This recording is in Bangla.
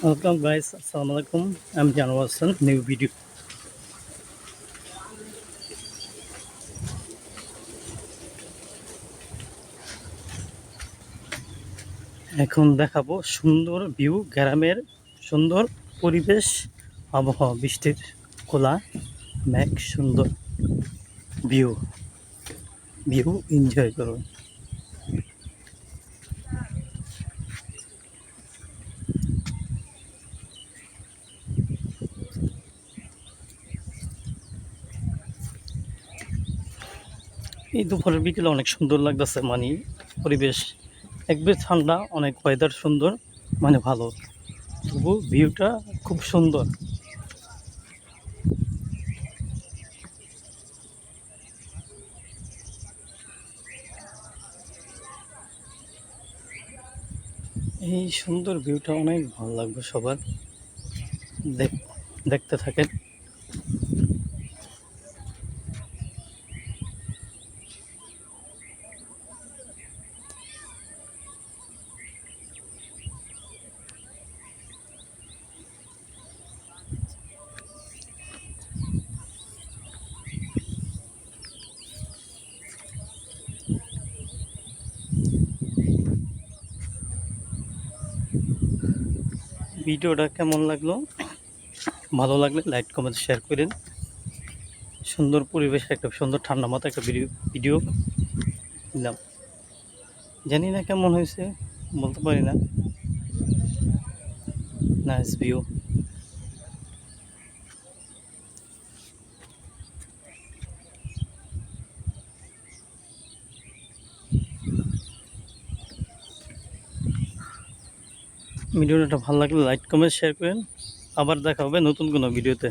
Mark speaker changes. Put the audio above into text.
Speaker 1: ওয়েলকাম গাইস, আসসালামু আলাইকুম। আমি জানোয়ার হাসান, নিউ ভিডিও। এখন দেখাবো সুন্দর ভিউ, গ্রামের সুন্দর পরিবেশ, আবহাওয়া, বৃষ্টির খোলা মেঘ, সুন্দর ভিউ। ভিউ এনজয় করুন। এই দুপুরের বিকেলে অনেক সুন্দর লাগতেছে, মানে পরিবেশ একবার ঠান্ডা, অনেক ওয়েদার সুন্দর, মানে ভালো, তবু ভিউটা খুব সুন্দর। এই সুন্দর ভিউটা অনেক ভালো লাগবে সবার। দেখ- দেখতে থাকেন। ভিডিওটা কেমন লাগলো? ভালো লাগলে লাইক, কমেন্ট, শেয়ার করেন। সুন্দর পরিবেশ, একটা সুন্দর ঠান্ডা মাথায় একটা ভিডিও দিলাম। জানি না কেমন হয়েছে, বলতে পারি না। Nice view. ভিডিওটা ভালো লাগলে লাইক, কমেন্ট, শেয়ার করেন। আবার দেখা হবে নতুন কোনো ভিডিওতে।